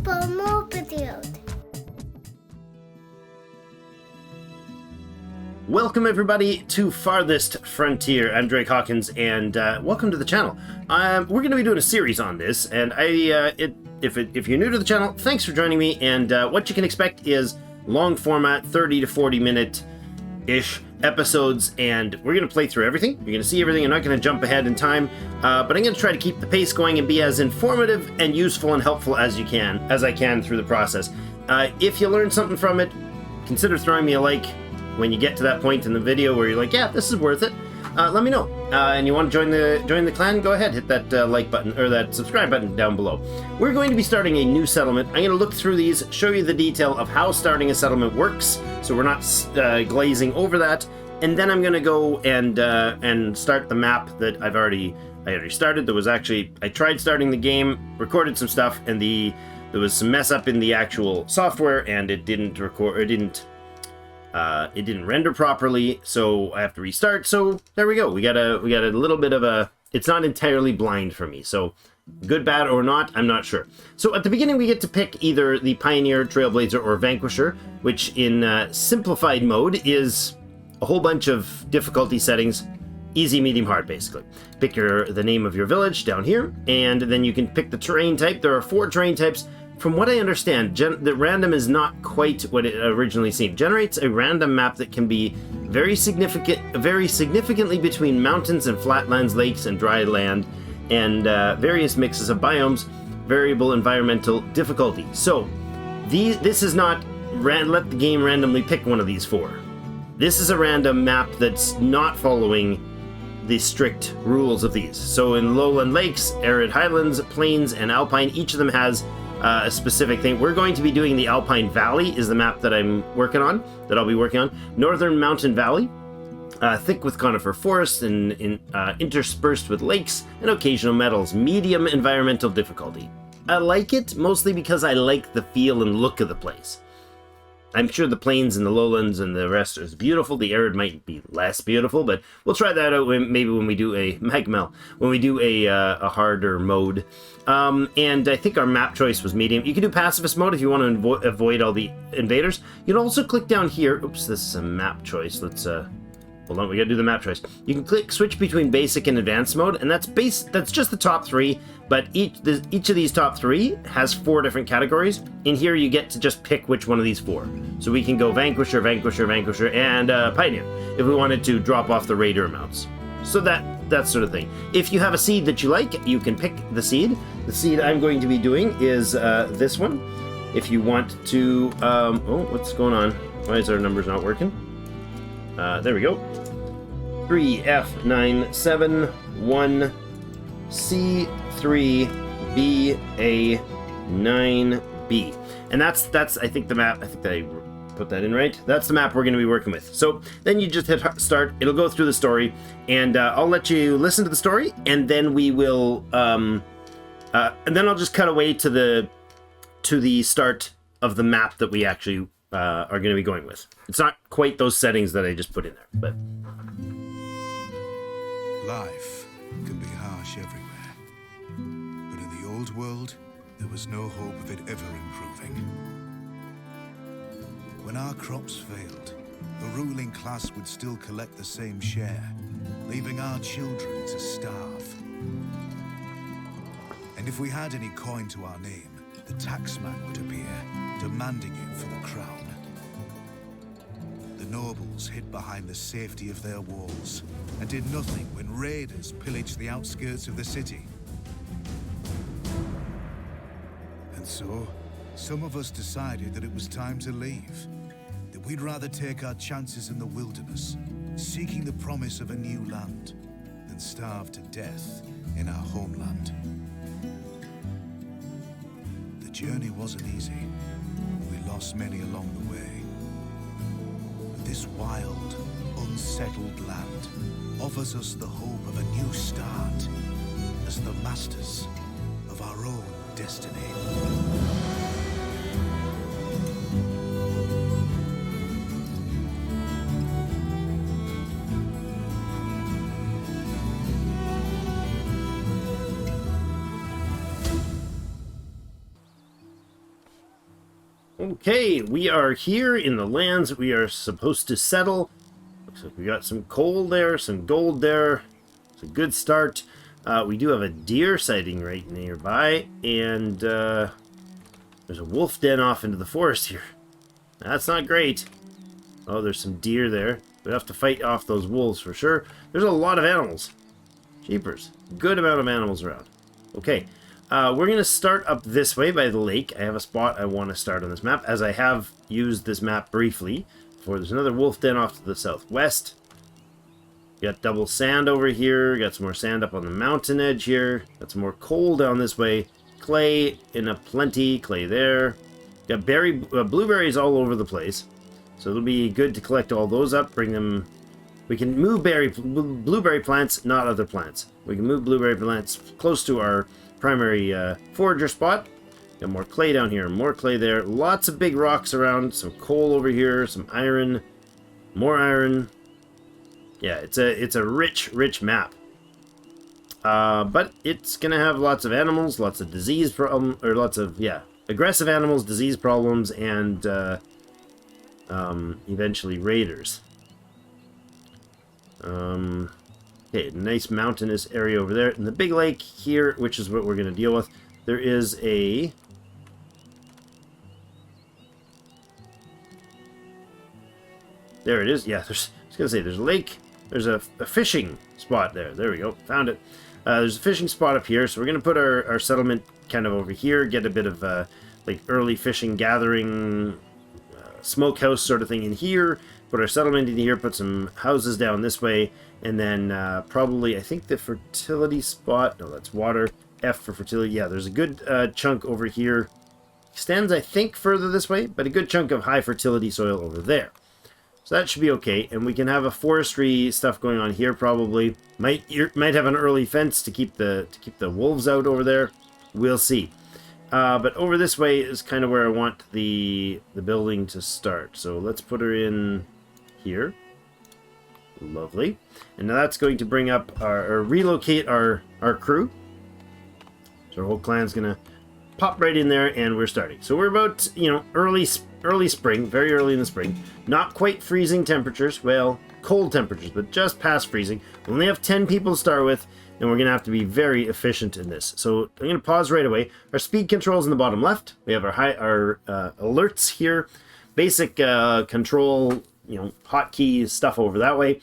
for more videos. Welcome everybody to Farthest Frontier. I'm Clan Hawkins, and welcome to the channel. We're going to be doing a series on this, and if you're new to the channel, thanks for joining me. And what you can expect is long format, 30 to 40 minute-ish episodes, and we're going to play through everything. You're going to see everything. I'm not going to jump ahead in time, but I'm going to try to keep the pace going and be as informative and useful and helpful as I can through the process. If you learn something from it, consider throwing me a like. When you get to that point in the video where you're like, yeah, this is worth it, let me know. And you want to join the clan, go ahead, hit that like button, or that subscribe button down below. We're going to be starting a new settlement. I'm going to look through these, show you the detail of how starting a settlement works, so we're not glazing over that. And then I'm going to go and start the map that I already started. I tried starting the game, recorded some stuff, and there was some mess up in the actual software, and it didn't render properly, so I have to restart. So there we go. We got a little bit of a, it's not entirely blind for me, so good, bad, or not, I'm not sure. So at the beginning we get to pick either the Pioneer, Trailblazer, or Vanquisher, which in simplified mode is a whole bunch of difficulty settings, easy, medium, hard, basically. Pick the name of your village down here, and then you can pick the terrain type. There are 4 terrain types. From what I understand, the random is not quite what it originally seemed. Generates a random map that can be very significantly between mountains and flatlands, lakes and dry land, and various mixes of biomes, variable environmental difficulty. So, this is not let the game randomly pick one of these 4. This is a random map that's not following the strict rules of these. So in lowland lakes, arid highlands, plains, and alpine, each of them has a specific thing. We're going to be doing the Alpine Valley is the map that I'll be working on. Northern Mountain Valley, thick with conifer forests and interspersed with lakes and occasional meadows. Medium environmental difficulty. I like it mostly because I like the feel and look of the place. I'm sure the plains and the lowlands and the rest is beautiful. The arid might be less beautiful, but we'll try that out maybe when we do a harder mode. And I think our map choice was medium. You can do pacifist mode if you want to avoid all the invaders. You can also click down here. Oops, this is a map choice. Let's hold on. We gotta do the map choice. You can switch between basic and advanced mode, and that's just the top 3. But each of these top 3 has 4 different categories. In here, you get to just pick which one of these 4. So we can go Vanquisher, Vanquisher, Vanquisher, and Pioneer if we wanted to drop off the Raider amounts. So that sort of thing. If you have a seed that you like, you can pick the seed. The seed I'm going to be doing is this one. If you want to, oh, what's going on? Why is our numbers not working? There we go. 3F971 C3BA9B. And that's I think the map. I think I put that in right. That's the map we're going to be working with. So then you just hit start. It'll go through the story, and I'll let you listen to the story, and then we will and then I'll just cut away to the start of the map that we actually are going to be going with. It's not quite those settings that I just put in there, but life can be harsh everywhere, but in the old world there was no hope of it ever improving. When our crops failed, the ruling class would still collect the same share, leaving our children to starve. And if we had any coin to our name, the taxman would appear, demanding it for the crown. The nobles hid behind the safety of their walls and did nothing when raiders pillaged the outskirts of the city. And so, some of us decided that it was time to leave, that we'd rather take our chances in the wilderness, seeking the promise of a new land, than starve to death in our homeland. The journey wasn't easy. We lost many along the way. But this wild, unsettled land offers us the hope of a new start as the masters of our own destiny. Okay, we are here in the lands we are supposed to settle. Looks like we got some coal there, some gold there. It's a good start. We do have a deer sighting right nearby, and there's a wolf den off into the forest here. That's not great. Oh, there's some deer there. We have to fight off those wolves for sure. There's a lot of animals. Jeepers. Good amount of animals around. Okay. We're going to start up this way by the lake. I have a spot I want to start on this map, as I have used this map briefly before. There's another wolf den off to the southwest. Got double sand over here. Got some more sand up on the mountain edge here. Got some more coal down this way. Clay in a plenty. Clay there. Got blueberries all over the place. So it'll be good to collect all those up. Bring them... We can move blueberry plants, not other plants. We can move blueberry plants close to our primary forager spot. Got more clay down here, more clay there. Lots of big rocks around. Some coal over here, some iron, more iron. Yeah, it's a rich map. But it's gonna have lots of animals, lots of disease problem, or lots of aggressive animals, disease problems, and eventually raiders. Okay, nice mountainous area over there. In the big lake here, which is what we're going to deal with, there is a... There it is. Yeah, I was going to say, there's a lake. There's a fishing spot there. There we go. Found it. There's a fishing spot up here, so we're going to put our settlement kind of over here, get a bit of like early fishing gathering smokehouse sort of thing in here. Put our settlement in here, put some houses down this way, and then probably, I think the fertility spot, no, that's water, F for fertility. Yeah, there's a good chunk over here. Extends, I think, further this way, but a good chunk of high fertility soil over there. So that should be okay, and we can have a forestry stuff going on here probably. Might have an early fence to keep the wolves out over there. We'll see. But over this way is kind of where I want the building to start. So let's put her in here. Lovely. And now that's going to bring up or relocate our crew. So our whole clan's gonna pop right in there, and we're starting. So we're about, early spring, very early in the spring. Not quite freezing temperatures. Well, cold temperatures, but just past freezing. We only have 10 people to start with, and we're gonna have to be very efficient in this. So I'm gonna pause right away. Our speed controls in the bottom left. We have our alerts here. Basic control, hotkey stuff over that way.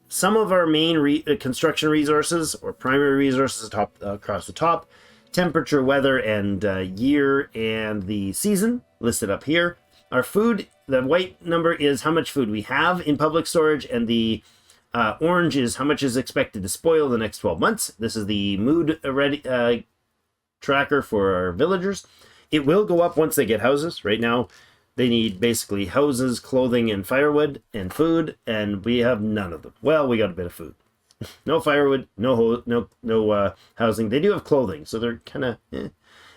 Some of our main construction resources or primary resources across the top, temperature, weather, and year and the season listed up here. Our food, the white number is how much food we have in public storage, and the orange is how much is expected to spoil the next 12 months. This is the mood tracker for our villagers. It will go up once they get houses. Right now, they need basically houses, clothing, and firewood, and food, and we have none of them. Well, we got a bit of food. No firewood, no housing. They do have clothing, so they're kind of...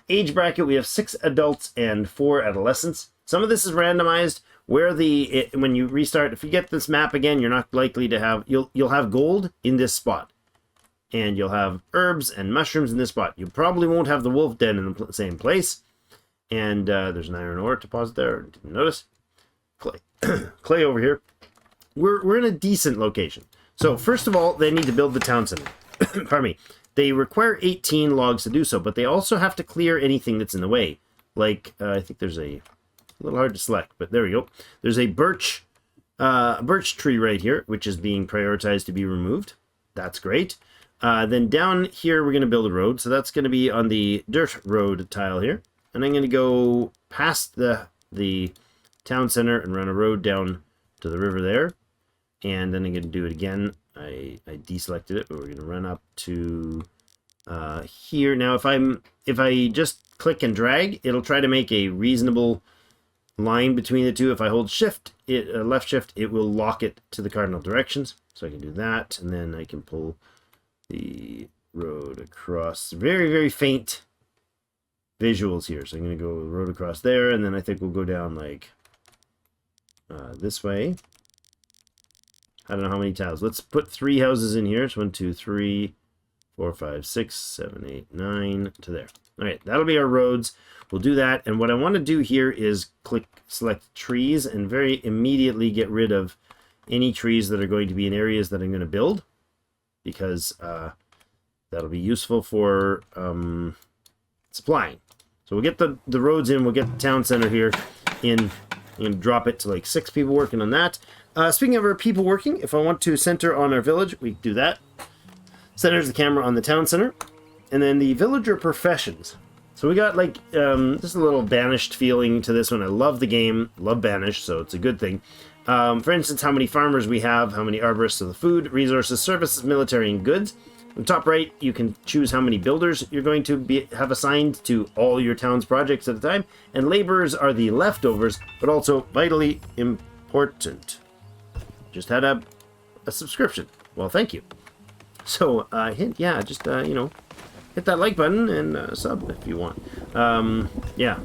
Age bracket, we have 6 adults and 4 adolescents. Some of this is randomized. When you restart, if you get this map again, you're not likely to have... You'll have gold in this spot. And you'll have herbs and mushrooms in this spot. You probably won't have the wolf den in the same place. And there's an iron ore deposit there. Didn't notice. Clay. Clay over here. We're in a decent location. So first of all, they need to build the town center. Pardon me. They require 18 logs to do so, but they also have to clear anything that's in the way. Like, I think there's a little hard to select, but there we go. There's a birch tree right here, which is being prioritized to be removed. That's great. Then down here, we're going to build a road. So that's going to be on the dirt road tile here. And I'm going to go past the town center and run a road down to the river there. And then I'm going to do it again. I deselected it, but we're going to run up to here. Now, if I just click and drag, it'll try to make a reasonable line between the two. If I hold left shift, it will lock it to the cardinal directions. So I can do that, and then I can pull the road across. Very, very faint visuals here. So I'm going to go road across there, and then I think we'll go down like this way. I don't know how many tiles. Let's put 3 houses in here. It's 1, 2, 3, 4, 5, 6, 7, 8, 9 to there. All right, that'll be our roads. We'll do that. And what I want to do here is select trees and very immediately get rid of any trees that are going to be in areas that I'm going to build, because that'll be useful for supplying. So we'll get the roads in, we'll get the town center here in, and drop it to like 6 people working on that. Speaking of our people working, if I want to center on our village, we do that. Centers the camera on the town center. And then the villager professions. So we got like just a little banished feeling to this one. I love the game, love banished, so it's a good thing. For instance, how many farmers we have, how many arborists of the food, resources, services, military, and goods. On the top right, you can choose how many builders you're going to have assigned to all your town's projects at a time. And laborers are the leftovers, but also vitally important. Just had a subscription. Well, thank you. So, hint, yeah, just, you know, hit that like button and sub if you want. Yeah,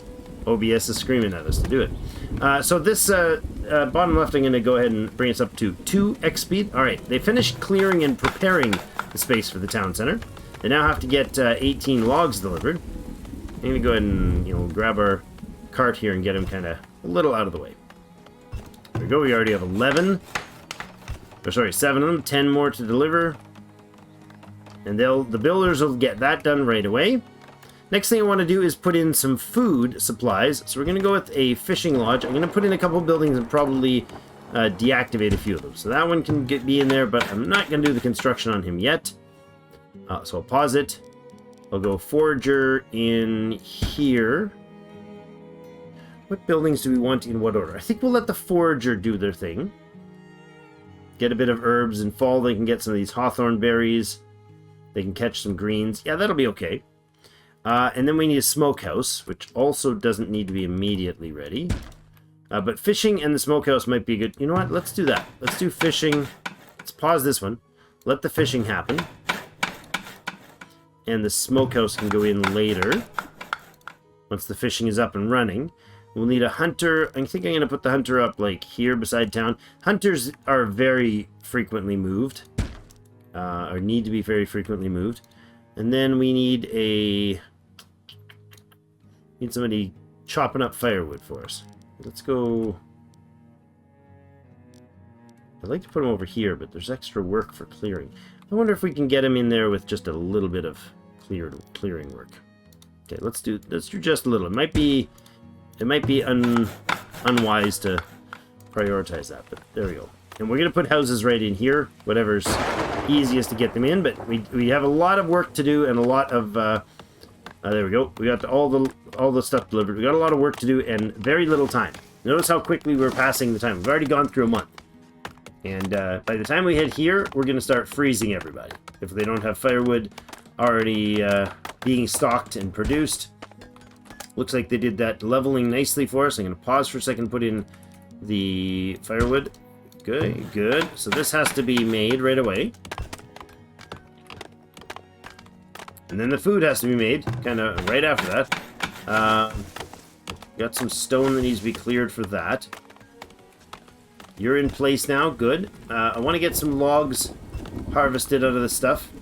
OBS is screaming at us to do it. So this bottom left, I'm going to go ahead and bring us up to 2x speed. All right, they finished clearing and preparing the space for the town center. They now have to get 18 logs delivered. I'm going to go ahead and, you know, grab our cart here and get them kind of a little out of the way. There we go. We already have 11. Or sorry, 7 of them. 10 more to deliver. And the builders will get that done right away. Next thing I want to do is put in some food supplies. So we're going to go with a fishing lodge. I'm going to put in a couple buildings and probably deactivate a few of them. So that one can be in there, but I'm not going to do the construction on him yet. So I'll pause it. I'll go forager in here. What buildings do we want in what order? I think we'll let the forager do their thing. Get a bit of herbs. In fall, they can get some of these hawthorn berries. They can catch some greens. Yeah, that'll be okay. And then we need a smokehouse, which also doesn't need to be immediately ready. But fishing and the smokehouse might be good. You know what? Let's do that. Let's do fishing. Let's pause this one. Let the fishing happen. And the smokehouse can go in later. Once the fishing is up and running. We'll need a hunter. I think I'm going to put the hunter up like here beside town. Hunters are very frequently moved. Or need to be very frequently moved. And then we need somebody chopping up firewood for us. Let's go. I'd like to put him over here, but there's extra work for clearing. I wonder if we can get him in there with just a little bit of clearing work. Okay, let's do just a little. It might be unwise to prioritize that, but there we go. And we're gonna put houses right in here, whatever's easiest to get them in. But we have a lot of work to do and a lot of there we go. We got all the stuff delivered. We got a lot of work to do and very little time. Notice how quickly we're passing the time. We've already gone through a month. And by the time we hit here, we're going to start freezing everybody. If they don't have firewood already being stocked and produced. Looks like they did that leveling nicely for us. I'm going to pause for a second and put in the firewood. Good, good. So this has to be made right away. And then the food has to be made kind of right after that. Got some stone that needs to be cleared for that. You're in place now. Good. I want to get some logs harvested out of this stuff.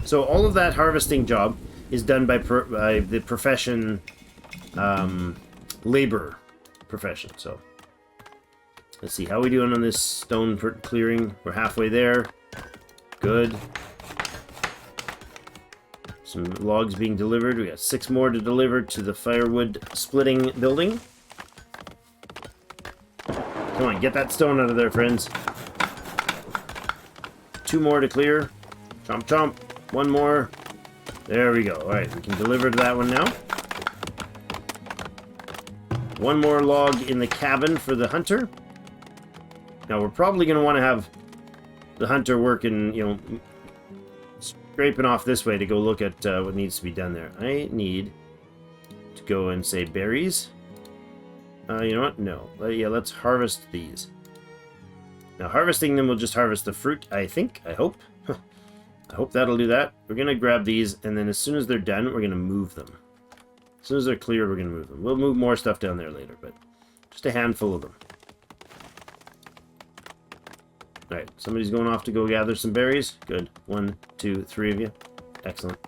So all of that harvesting job is done by the profession, laborer profession. So let's see how we doing on this stone clearing. We're halfway there. Good. Some logs being delivered. We got 6 more to deliver to the firewood splitting building. Come on, get that stone out of there, friends. 2 more to clear. Chomp, chomp. 1 more. There we go. All right, we can deliver to that one now. 1 more log in the cabin for the hunter. Now, we're probably going to want to have the hunter working, you know, scraping off this way to go look at what needs to be done there. I need to go and say berries. You know what? No. Yeah, let's harvest these. Now, harvesting them will just harvest the fruit, I think. I hope. I hope that'll do that. We're going to grab these, and then as soon as they're done, we're going to move them. As soon as they're cleared, we're going to move them. We'll move more stuff down there later, but just a handful of them. Alright, somebody's going off to go gather some berries. Good. 1, 2, 3 of you. Excellent.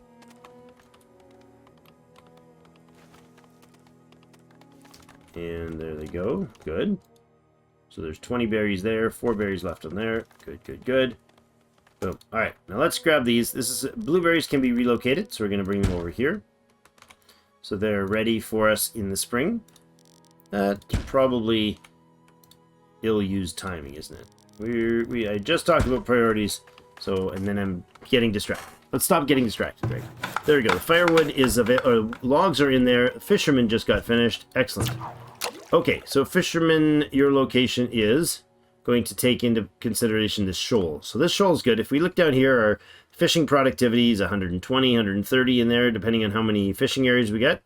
And there they go. Good. So there's 20 berries there, 4 berries left on there. Good, good, good. Boom. All right, now let's grab these. Blueberries can be relocated, so we're going to bring them over here. So they're ready for us in the spring. That's probably ill-used timing, isn't it? I just talked about priorities, and then I'm getting distracted. Let's stop getting distracted, Greg. There we go. The firewood is logs are in there. Fisherman just got finished. Excellent. Okay, so fisherman, your location is going to take into consideration this shoal. So this shoal is good. If we look down here, our fishing productivity is 120, 130 in there, depending on how many fishing areas we get.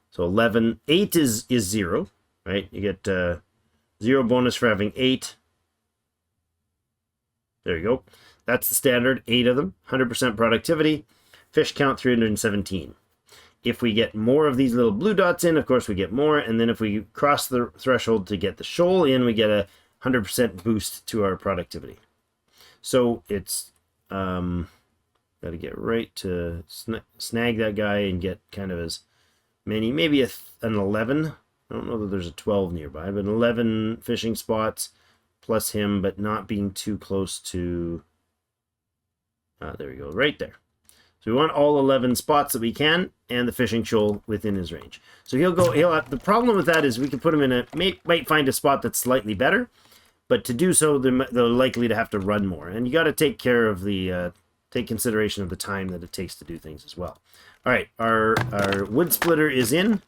So 11, 8 is 0, right? You get 0 bonus for having 8. There you go. That's the standard, 8 of them, 100% productivity. Fish count 317. If we get more of these little blue dots in, of course we get more. And then if we cross the threshold to get the shoal in, we get a 100% boost to our productivity. So it's, got to get right to snag that guy and get kind of as many, maybe an 11. I don't know that there's a 12 nearby, but 11 fishing spots plus him, but not being too close to, there we go, right there. So we want all 11 spots that we can, and the fishing shoal within his range. So the problem with that is we can put him in might find a spot that's slightly better, but to do so, they're likely to have to run more. And you got to take care of take consideration of the time that it takes to do things as well. All right, our wood splitter is in.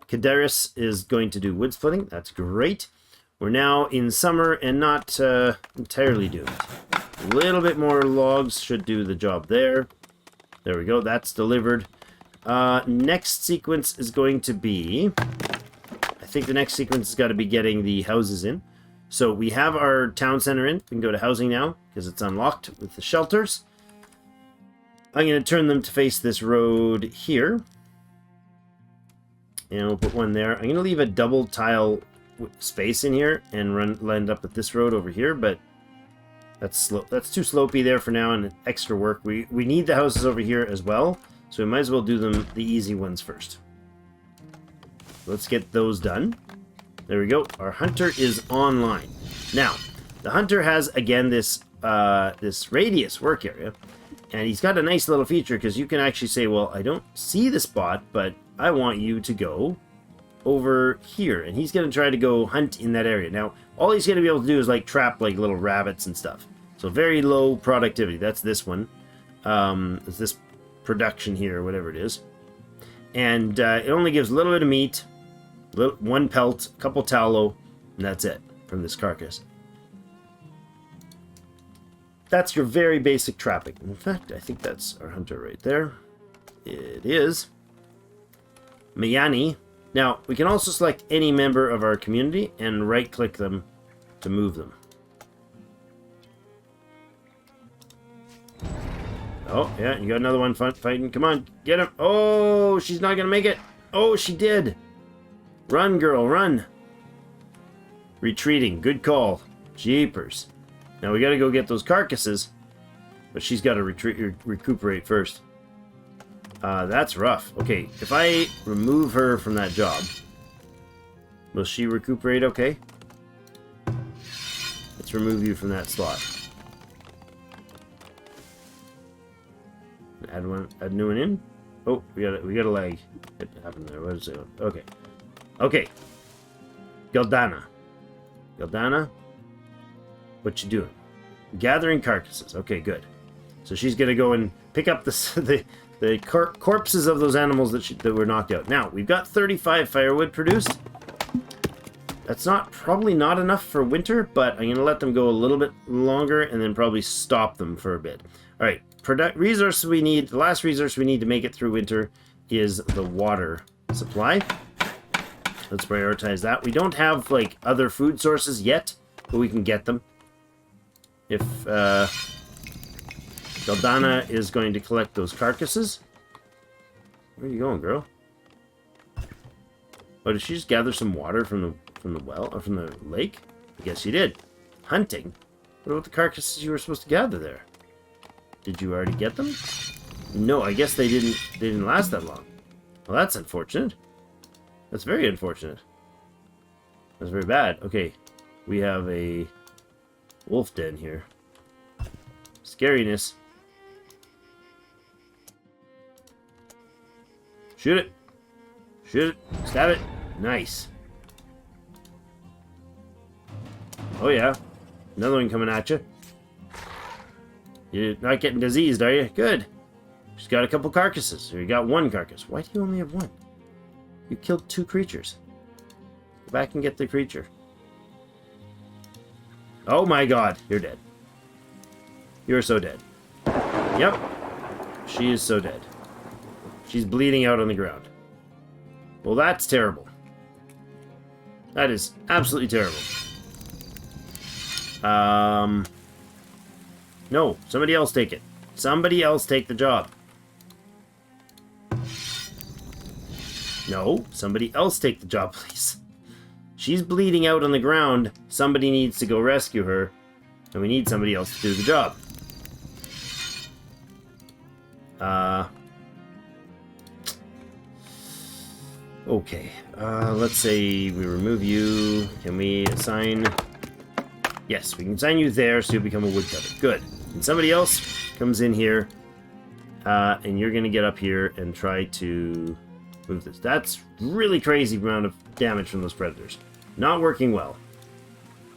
Kadaris is going to do wood splitting. That's great. We're now in summer and not entirely doomed. A little bit more logs should do the job there. There we go. That's delivered. Next sequence is going to be... I think the next sequence has got to be getting the houses in. So we have our town center in. We can go to housing now because it's unlocked with the shelters. I'm going to turn them to face this road here. And we'll put one there. I'm going to leave a double tile space in here and land up with this road over here, but that's too slopey there for now and extra work. We need the houses over here as well, so we might as well do the easy ones first. Let's get those done. There we go. Our hunter is online. Now, the hunter has, again, this radius work area, and he's got a nice little feature because you can actually say, well, I don't see the spot, but I want you to go over here, and he's going to try to go hunt in that area. Now, all he's going to be able to do is like trap like little rabbits and stuff. So very low productivity. That's this one. It's this production here, whatever it is. And it only gives a little bit of meat, one pelt, a couple tallow, and that's it from this carcass. That's your very basic trapping. In fact, I think that's our hunter right there. It is. Mayani. Now, we can also select any member of our community and right-click them to move them. Oh, yeah, you got another one fighting. Come on, get him. Oh, she's not going to make it. Oh, she did. Run, girl, run. Retreating. Good call. Jeepers. Now, we got to go get those carcasses, but she's got to recuperate first. That's rough. Okay, if I remove her from that job, will she recuperate okay? Let's remove you from that slot. Add a new one in. Oh, we got a lag. What happened there? What is it? Okay. Okay. Galdana, what you doing? Gathering carcasses. Okay, good. So she's gonna go and pick up the corpses of those animals that were knocked out. Now, we've got 35 firewood produced. That's probably not enough for winter, but I'm going to let them go a little bit longer and then probably stop them for a bit. All right, resource we need, the last resource we need to make it through winter is the water supply. Let's prioritize that. We don't have, like, other food sources yet, but we can get them. If, Galdana is going to collect those carcasses. Where are you going, girl? Oh, did she just gather some water from the well or from the lake? I guess she did. Hunting? What about the carcasses you were supposed to gather there? Did you already get them? No, I guess they didn't last that long. Well, that's unfortunate. That's very unfortunate. That's very bad. Okay, we have a wolf den here. Scariness. Shoot it. Shoot it. Stab it. Nice. Oh yeah. Another one coming at you. You're not getting diseased, are you? Good. She's got a couple carcasses. Or you got one carcass. Why do you only have one? You killed 2 creatures. Go back and get the creature. Oh my god. You're dead. You're so dead. Yep. She is so dead. She's bleeding out on the ground. Well, that's terrible. That is absolutely terrible. No, somebody else take it. Somebody else take the job. No, somebody else take the job, please. She's bleeding out on the ground. Somebody needs to go rescue her. And we need somebody else to do the job. Okay. Let's say we remove you. Can we assign... Yes, we can assign you there so you become a woodcutter. Good. And somebody else comes in here. And you're going to get up here and try to move this. That's really crazy amount of damage from those predators. Not working well.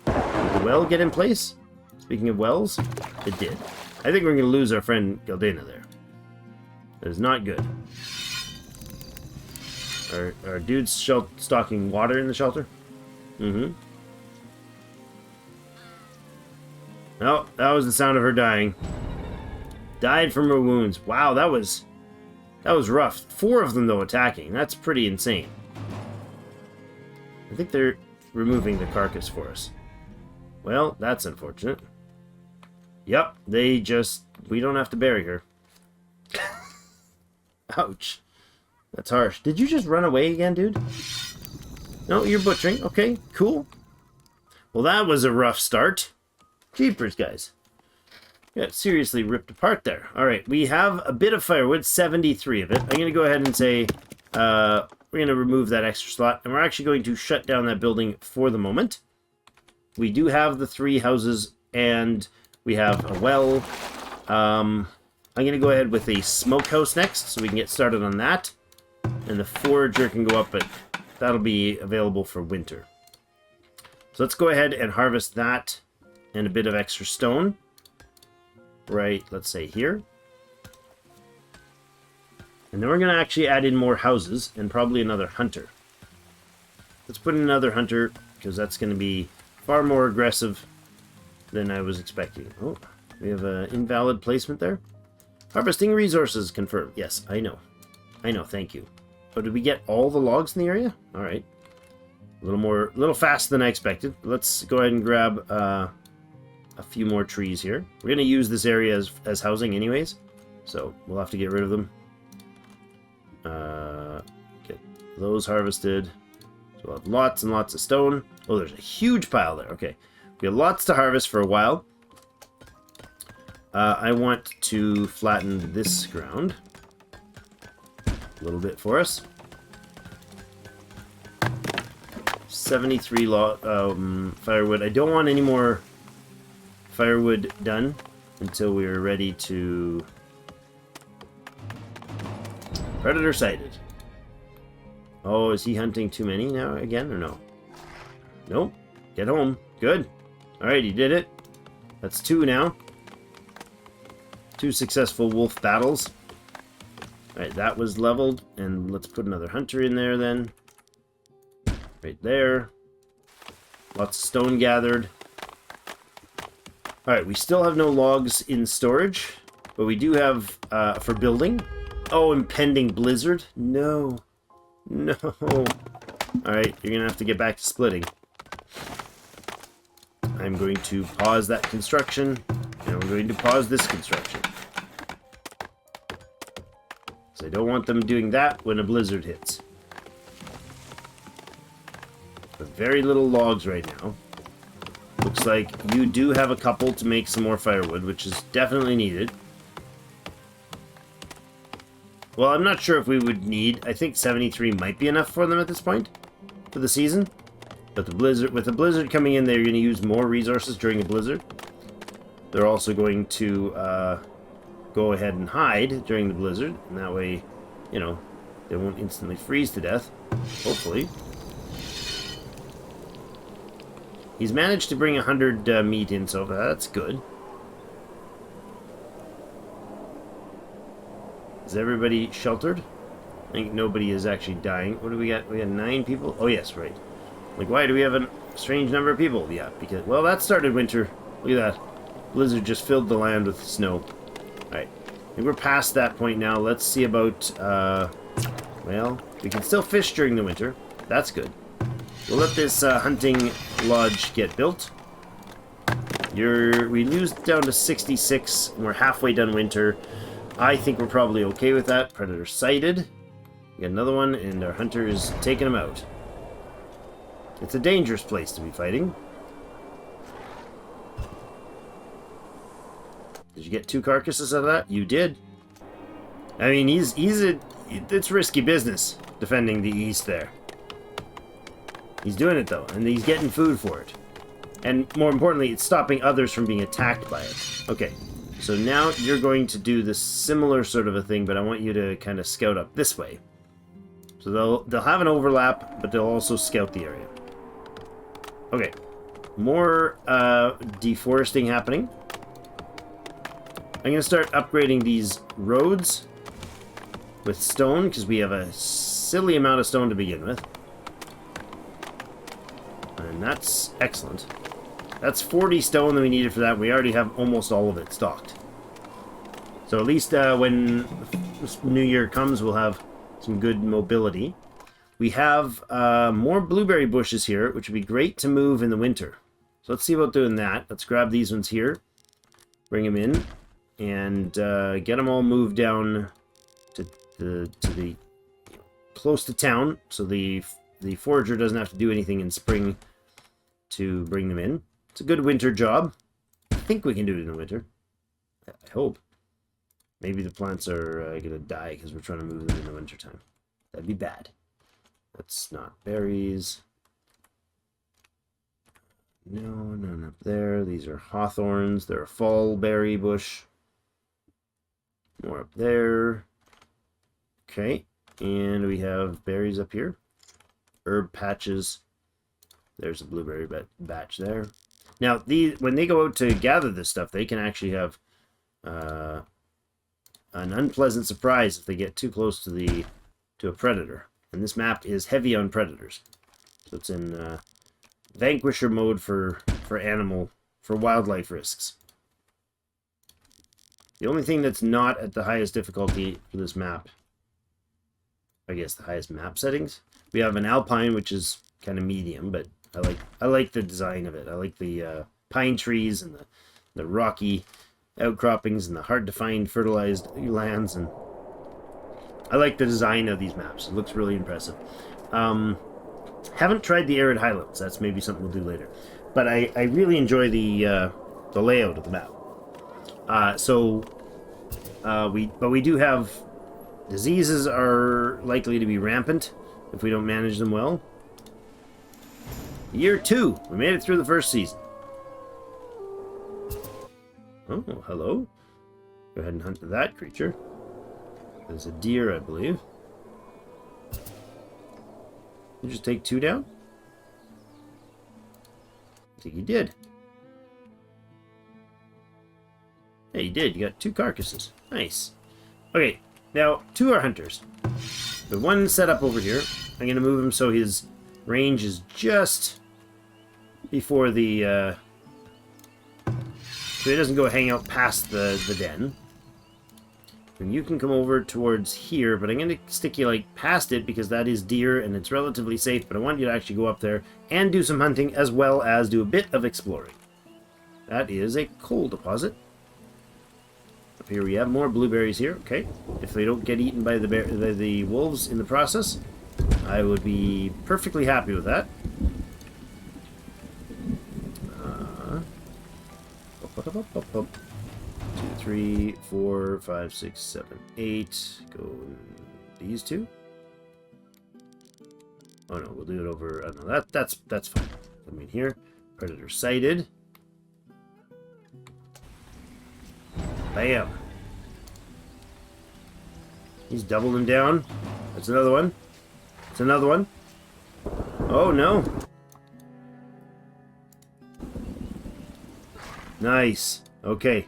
Did the well get in place? Speaking of wells, it did. I think we're going to lose our friend Galdena there. That is not good. Are dudes stocking water in the shelter? Mm-hmm. No, that was the sound of her dying. Died from her wounds. Wow, that was rough. 4 of them, though, attacking. That's pretty insane. I think they're removing the carcass for us. Well, that's unfortunate. Yep, we don't have to bury her. Ouch. That's harsh. Did you just run away again, dude? No, you're butchering. Okay, cool. Well, that was a rough start. Jeepers, guys. Got seriously ripped apart there. Alright, we have a bit of firewood, 73 of it. I'm going to go ahead and say we're going to remove that extra slot, and we're actually going to shut down that building for the moment. We do have the 3 houses, and we have a well. I'm going to go ahead with a smokehouse next, so we can get started on that. And the forager can go up, but that'll be available for winter. So let's go ahead and harvest that and a bit of extra stone. Right, let's say here. And then we're going to actually add in more houses and probably another hunter. Let's put in another hunter because that's going to be far more aggressive than I was expecting. Oh, we have an invalid placement there. Harvesting resources confirmed. Yes, I know. I know, thank you. Oh, did we get all the logs in the area? All right. A little faster than I expected. Let's go ahead and grab a few more trees here. We're going to use this area as housing anyways, so we'll have to get rid of them. Get those harvested. So we'll have lots and lots of stone. Oh, there's a huge pile there. Okay. We have lots to harvest for a while. I want to flatten this ground a little bit for us. 73 firewood. I don't want any more firewood done until we are ready to... Predator sighted. Oh, is he hunting too many now again or no? Nope. Get home. Good. Alright, he did it. That's 2 now. 2 successful wolf battles. Alright, that was leveled, and let's put another hunter in there then. Right there. Lots of stone gathered. Alright, we still have no logs in storage, but we do have for building. Oh, impending blizzard? No. No. Alright, you're going to have to get back to splitting. I'm going to pause that construction, and we're going to pause this construction. I don't want them doing that when a blizzard hits. But very little logs right now. Looks like you do have a couple to make some more firewood, which is definitely needed. Well, I'm not sure if we would need... I think 73 might be enough for them at this point for the season. But the blizzard, with the blizzard coming in, they're going to use more resources during the blizzard. They're also going to go ahead and hide during the blizzard. And that way, you know, they won't instantly freeze to death. Hopefully. He's managed to bring 100 meat in, so that's good. Is everybody sheltered? I think nobody is actually dying. What do we got? We got 9 people? Oh, yes, right. Like, why do we have a strange number of people? Yeah, because... Well, that started winter. Look at that. Blizzard just filled the land with snow. Alright. I think we're past that point now. Let's see about... well, we can still fish during the winter. That's good. We'll let this hunting lodge get built. We lose down to 66, and we're halfway done winter. I think we're probably okay with that. Predator sighted. We got another one, and our hunter is taking him out. It's a dangerous place to be fighting. Did you get 2 carcasses out of that? You did. I mean, it's risky business defending the east there. He's doing it though, and he's getting food for it. And more importantly, it's stopping others from being attacked by it. Okay, so now you're going to do this similar sort of a thing, but I want you to kind of scout up this way. So they'll have an overlap, but they'll also scout the area. Okay, more deforesting happening. I'm going to start upgrading these roads with stone, because we have a silly amount of stone to begin with. And that's excellent. That's 40 stone that we needed for that. We already have almost all of it stocked. So at least when New Year comes, we'll have some good mobility. We have more blueberry bushes here, which would be great to move in the winter. So let's see about doing that. Let's grab these ones here, bring them in, and get them all moved down to the close to town, so the forager doesn't have to do anything in spring to bring them in. It's a good winter job. I think we can do it in the winter. I hope. Maybe the plants are going to die because we're trying to move them in the wintertime. That'd be bad. That's not berries. No, none up there. These are hawthorns. They're a fall berry bush. More up there. Okay. And we have berries up here. Herb patches. There's a blueberry batch there. Now, when they go out to gather this stuff, they can actually have an unpleasant surprise if they get too close to a predator. And this map is heavy on predators. So it's in vanquisher mode for wildlife risks. The only thing that's not at the highest difficulty for this map, I guess the highest map settings, we have an alpine, which is kind of medium, but I like the design of it. I like the pine trees and the rocky outcroppings and the hard to find fertilized lands, and I like the design of these maps. It looks really impressive. Haven't tried the arid highlands. That's maybe something we'll do later. But I really enjoy the layout of the map. We do have diseases are likely to be rampant if we don't manage them well. Year 2. We made it through the first season. Oh, hello. Go ahead and hunt that creature. There's a deer, I believe. You just take 2 down? I think you did. Yeah, you did. You got 2 carcasses. Nice. Okay, now, 2 are hunters. The one set up over here, I'm going to move him so his range is just before the... so he doesn't go hang out past the den. And you can come over towards here, but I'm going to stick you like past it because that is deer and it's relatively safe, but I want you to actually go up there and do some hunting as well as do a bit of exploring. That is a coal deposit. Up here we have more blueberries here, okay. If they don't get eaten by the wolves in the process, I would be perfectly happy with that. 2, 3, 4, 5, 6, 7, 8. Go these two. Oh no, we'll do it over. No, that's fine. I mean here, predator sighted. Bam. He's doubling down. That's another one. That's another one. Oh no. Nice. Okay.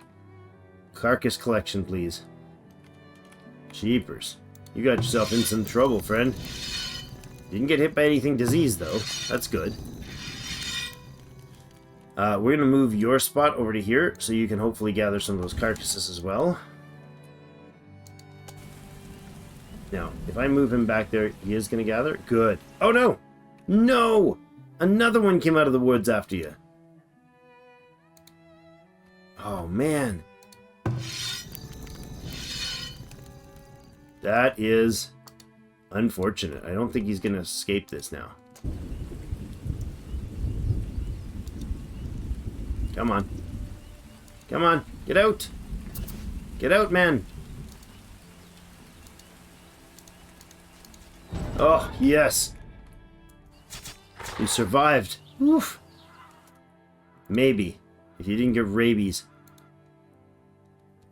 Carcass collection, please. Jeepers. You got yourself in some trouble, friend. Didn't get hit by anything diseased, though. That's good. We're going to move your spot over to here, so you can hopefully gather some of those carcasses as well. Now, if I move him back there, he is going to gather. Good. Oh, no! No! Another one came out of the woods after you. Oh, man. That is unfortunate. I don't think he's going to escape this now. Come on. Come on. Get out. Get out, man. Oh, yes. You survived. Oof. Maybe. If you didn't get rabies.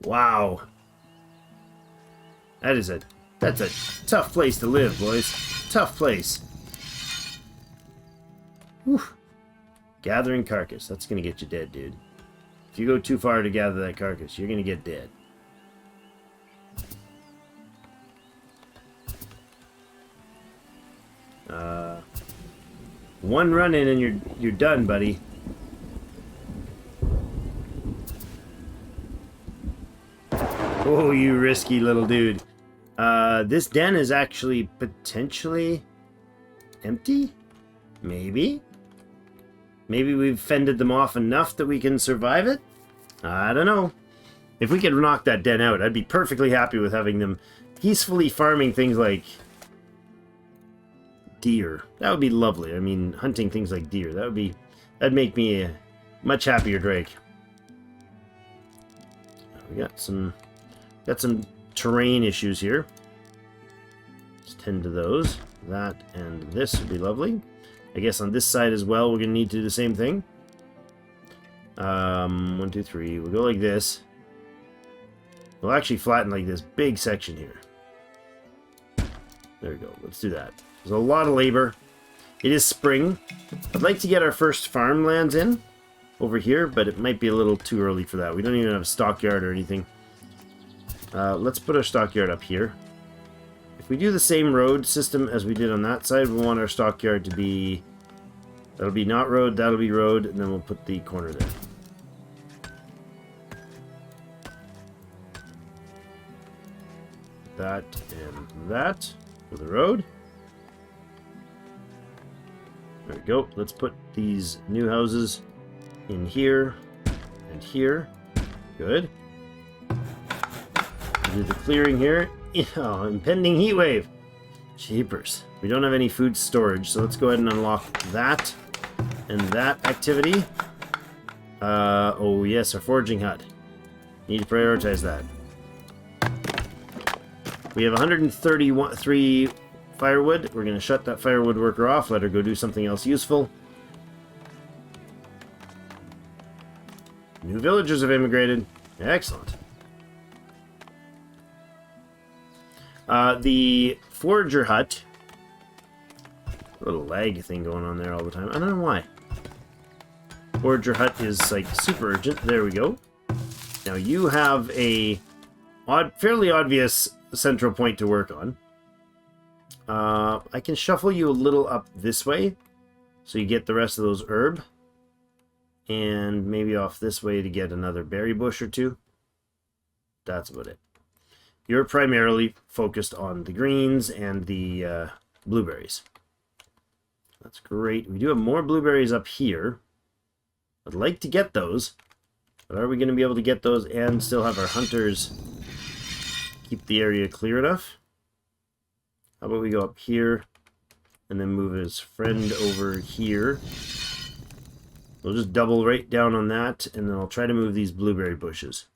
Wow. That's a tough place to live, boys. Tough place. Whew. Gathering carcass. That's going to get you dead, dude. If you go too far to gather that carcass, you're going to get dead. One run in and you're done, buddy. Oh, you risky little dude. This den is actually potentially empty? Maybe? Maybe we've fended them off enough that we can survive it? I don't know. If we could knock that den out, I'd be perfectly happy with having them peacefully farming things like deer. That would be lovely. I mean, hunting things like deer. That'd make me a much happier Drake. We got some terrain issues here. Let's tend to those. That and this would be lovely. I guess on this side as well, we're going to need to do the same thing. 1, 2, 3. We'll go like this. We'll actually flatten like this big section here. There we go. Let's do that. There's a lot of labor. It is spring. I'd like to get our first farmlands in over here, but it might be a little too early for that. We don't even have a stockyard or anything. Let's put our stockyard up here. If we do the same road system as we did on that side, we want our stockyard to be... That'll be not road, that'll be road, and then we'll put the corner there. That and that for the road. There we go. Let's put these new houses in here and here. Good. Do the clearing here. Oh, impending heat wave. Jeepers. We don't have any food storage, so let's go ahead and unlock that and that activity. Oh yes, our foraging hut. Need to prioritize that. We have 133 firewood. We're going to shut that firewood worker off, let her go do something else useful. New villagers have immigrated. Excellent. The forager hut. A little lag thing going on there all the time. I don't know why. Forager hut is like super urgent. There we go. Now you have a fairly obvious central point to work on. I can shuffle you a little up this way so you get the rest of those herb. And maybe off this way to get another berry bush or two. That's about it. You're primarily focused on the greens and the blueberries. That's great. We do have more blueberries up here. I'd like to get those. But are we going to be able to get those and still have our hunters keep the area clear enough? How about we go up here and then move his friend over here. We'll just double right down on that, and then I'll try to move these blueberry bushes.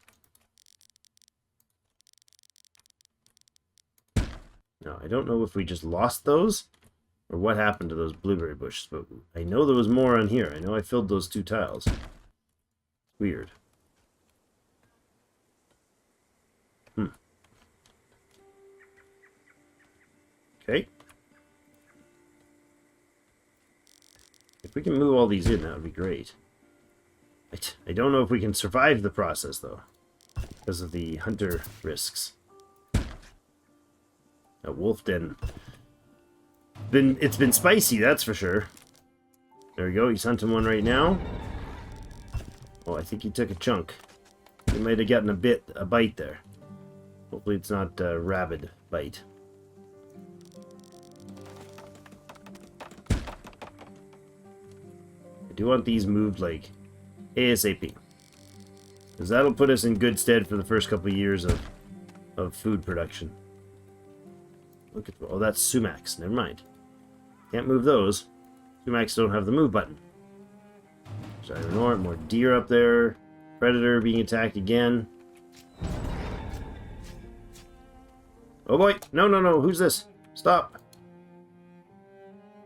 I don't know if we just lost those or what happened to those blueberry bushes, but I know there was more on here. I know I filled those 2 tiles. Weird. Okay. If we can move all these in, that would be great. I don't know if we can survive the process, though, because of the hunter risks. That wolf den. It's been spicy, that's for sure. There we go, he's hunting one right now. Oh, I think he took a chunk. He might have gotten a bite there. Hopefully it's not a rabid bite. I do want these moved, like, ASAP. Because that'll put us in good stead for the first couple of years of food production. Look at... Oh, that's sumacs. Never mind. Can't move those. Sumacs don't have the move button. So I ignore it. More deer up there. Predator being attacked again. Oh boy. No, no, no. Who's this? Stop.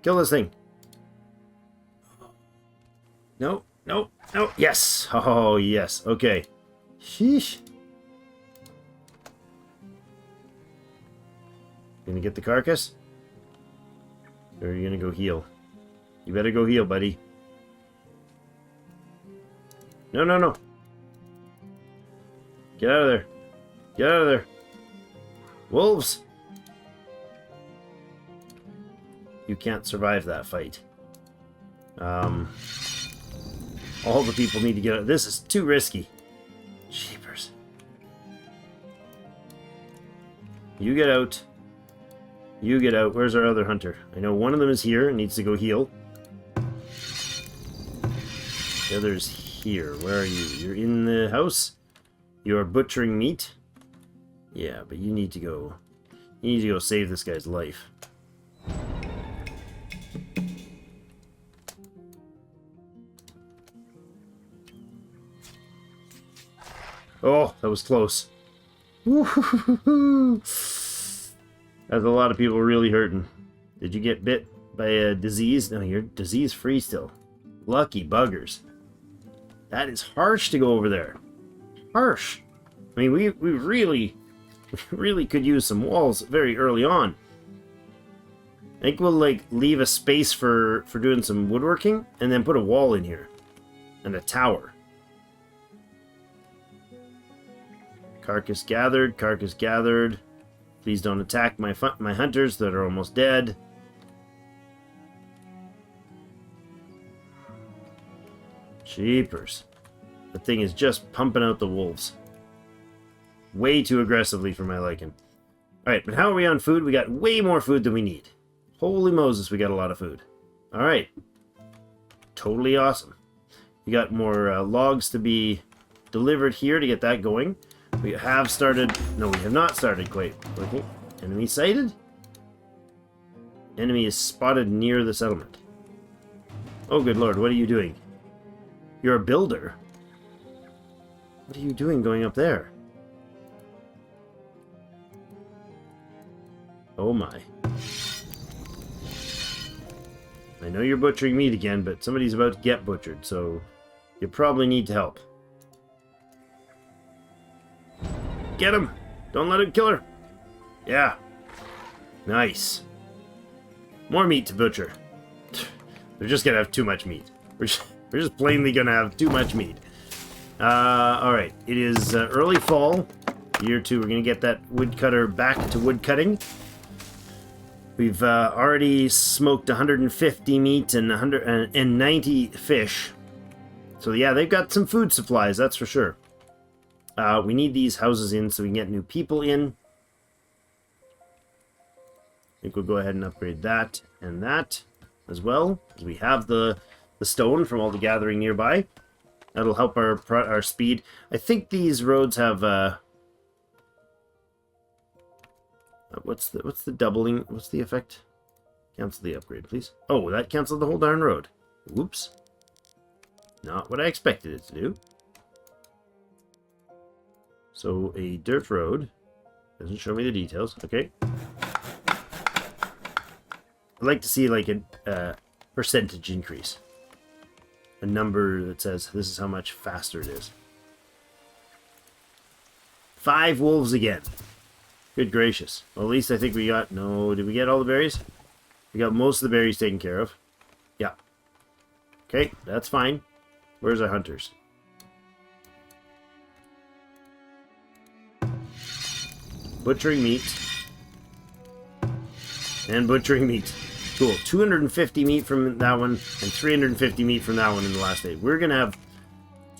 Kill this thing. No, no, no. Yes. Oh, yes. Okay. Sheesh. Gonna get the carcass? Or are you gonna go heal? You better go heal, buddy. No, no, no. Get out of there. Get out of there. Wolves! You can't survive that fight. All the people need to get out. This is too risky. Jeepers. You get out. You get out. Where's our other hunter? I know one of them is here and needs to go heal. The other's here. Where are you? You're in the house? You are butchering meat? Yeah, but you need to go... You need to go save this guy's life. Oh, that was close. That's a lot of people really hurting. Did you get bit by a disease? No, you're disease-free still. Lucky buggers. That is harsh to go over there. Harsh. I mean, we really could use some walls very early on. I think we'll, like, leave a space for doing some woodworking, and then put a wall in here. And a tower. Carcass gathered, carcass gathered. Please don't attack my hunters that are almost dead. Jeepers. The thing is just pumping out the wolves. Way too aggressively for my liking. Alright, but how are we on food? We got way more food than we need. Holy Moses, we got a lot of food. Alright. Totally awesome. We got more logs to be delivered here to get that going. We have started... No, we have not started quite working. Enemy sighted? Enemy is spotted near the settlement. Oh, good lord, what are you doing? You're a builder? What are you doing going up there? Oh my. I know you're butchering meat again, but somebody's about to get butchered, so you probably need to help. Get him! Don't let him kill her! Yeah. Nice. More meat to butcher. They're just gonna have too much meat. We're just plainly gonna have too much meat. Alright. It is early fall. Year 2. We're gonna get that woodcutter back to woodcutting. We've already smoked 150 meat and 190 fish. So yeah, they've got some food supplies, that's for sure. We need these houses in so we can get new people in. I think we'll go ahead and upgrade that and that as well, because we have the stone from all the gathering nearby. That'll help our speed. I think these roads have what's the doubling? What's the effect? Cancel the upgrade, please. Oh, that canceled the whole darn road. Whoops. Not what I expected it to do. So, a dirt road. Doesn't show me the details. Okay. I'd like to see like a percentage increase. A number that says this is how much faster it is. 5 wolves again. Good gracious. Well, at least I think we got... No, did we get all the berries? We got most of the berries taken care of. Yeah. Okay, that's fine. Where's our hunters? Butchering meat. And butchering meat. Cool. 250 meat from that one, and 350 meat from that one in the last day. We're going to have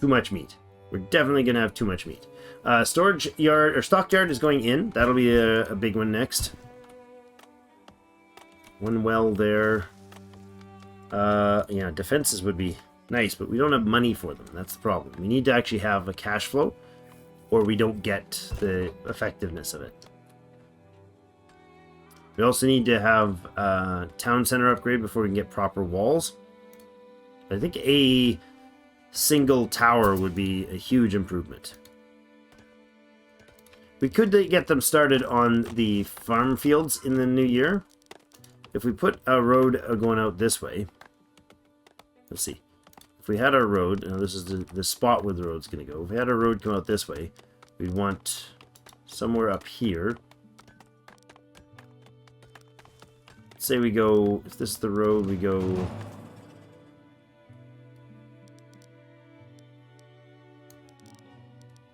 too much meat. We're definitely going to have too much meat. Storage yard, or stockyard is going in. That'll be a big one next. One well there. Yeah, defenses would be nice, but we don't have money for them. That's the problem. We need to actually have a cash flow, or we don't get the effectiveness of it. We also need to have a town center upgrade before we can get proper walls. I think a single tower would be a huge improvement. We could get them started on the farm fields in the new year. If we put a road going out this way, let's see. If we had our road, now this is the spot where the road's going to go. If we had our road come out this way, we'd want somewhere up here. Let's say we go, if this is the road, we go...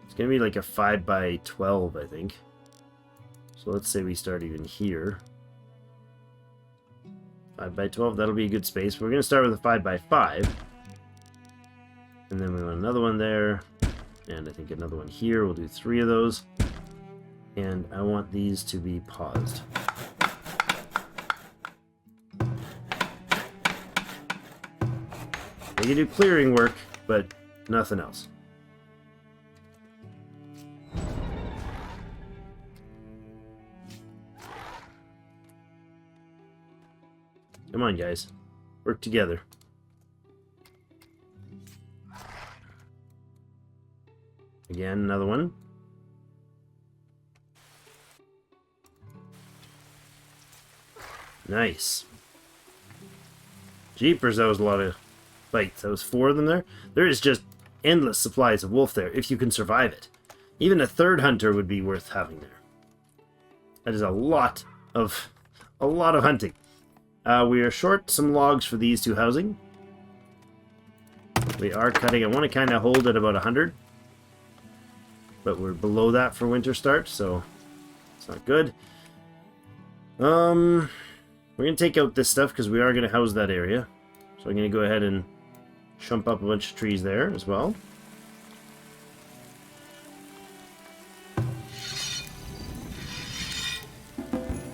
It's going to be like a 5 by 12, I think. So let's say we start even here. 5 by 12, that'll be a good space. We're going to start with a 5 by 5. And then we want another one there. And I think another one here. We'll do 3 of those. And I want these to be paused. They can do clearing work, but nothing else. Come on, guys. Work together. Again, another one. Nice. Jeepers, that was a lot of fights. That was 4 of them there. There is just endless supplies of wolf there, if you can survive it. Even a 3rd hunter would be worth having there. That is a lot of hunting. We are short some logs for these 2 housing. We are cutting. I want to kind of hold at about 100. But we're below that for winter start, so it's not good. We're going to take out this stuff because we are going to house that area. So I'm going to go ahead and chump up a bunch of trees there as well.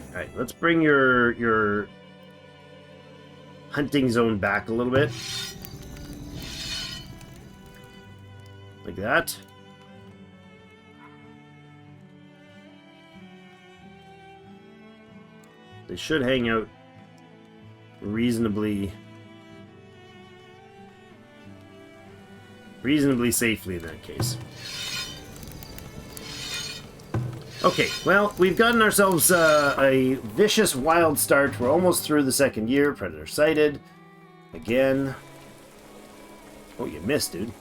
Alright, let's bring your hunting zone back a little bit. Like that. They should hang out reasonably safely in that case. Okay, well, we've gotten ourselves a vicious wild start. We're almost through the 2nd year. Predator sighted. Again. Oh, you missed, dude.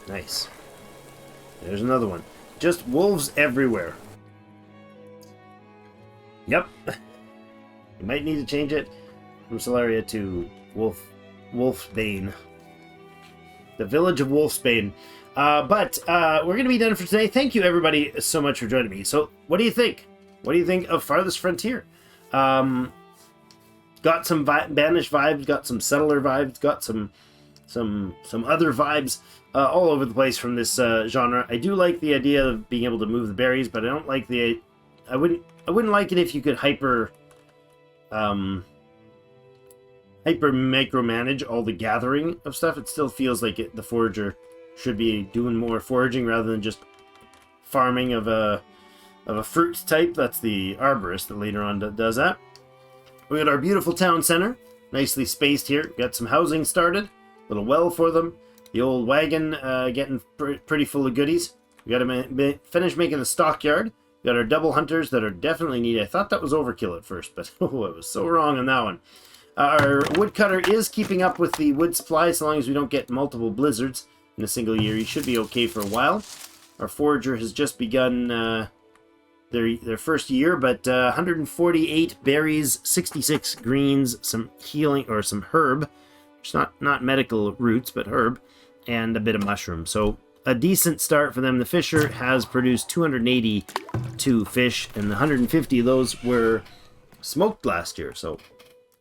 Nice. There's another one. Just wolves everywhere. Yep. You might need to change it from Solaria to Wolfsbane. The village of Wolfsbane. But we're going to be done for today. Thank you, everybody, so much for joining me. So, what do you think? What do you think of Farthest Frontier? Got some Banished vibes, got some Settler vibes, got some other vibes all over the place from this genre. I do like the idea of being able to move the berries, but I don't like the... I wouldn't like it if you could hyper micromanage all the gathering of stuff. It still feels like the forager should be doing more foraging rather than just farming of a fruit type. That's the arborist that later on does that. We got our beautiful town center, nicely spaced here. Got some housing started, little well for them. The old wagon getting pretty full of goodies. We got to finish making the stockyard. We got our double hunters that are definitely needed. I thought that was overkill at first, but oh, I was so wrong on that one. Our woodcutter is keeping up with the wood supply as long as we don't get multiple blizzards in a single year. He should be okay for a while. Our forager has just begun their first year, but 148 berries, 66 greens, some healing or some herb, which is not medical roots, but herb, and a bit of mushroom. So a decent start for them. The fisher has produced 282 fish, and 150 of those were smoked last year. So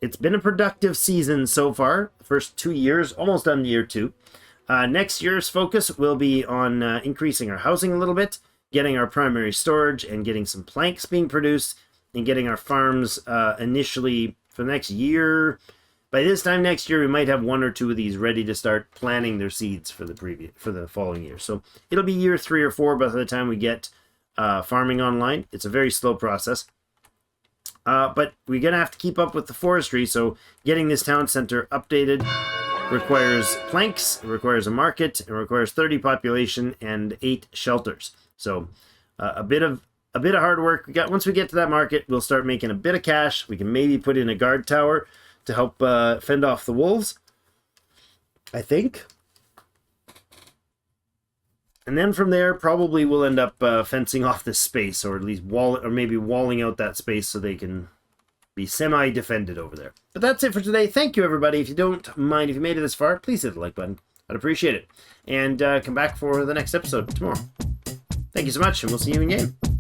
it's been a productive season so far. The first 2 years, almost done year 2. Next year's focus will be on increasing our housing a little bit, getting our primary storage, and getting some planks being produced, and getting our farms initially for the next year. By this time next year, we might have 1 or 2 of these ready to start planting their seeds for the following year. So it'll be year 3 or 4 by the time we get farming online. It's a very slow process. But we're going to have to keep up with the forestry, so getting this town center updated requires planks, it requires a market, it requires 30 population and 8 shelters. So a bit of hard work. Once we get to that market, we'll start making a bit of cash. We can maybe put in a guard tower to help fend off the wolves, I think. And then from there, probably we'll end up fencing off this space, or at least maybe walling out that space so they can be semi-defended over there. But that's it for today. Thank you, everybody. If you don't mind, if you made it this far, please hit the like button. I'd appreciate it. And come back for the next episode tomorrow. Thank you so much, and we'll see you in game.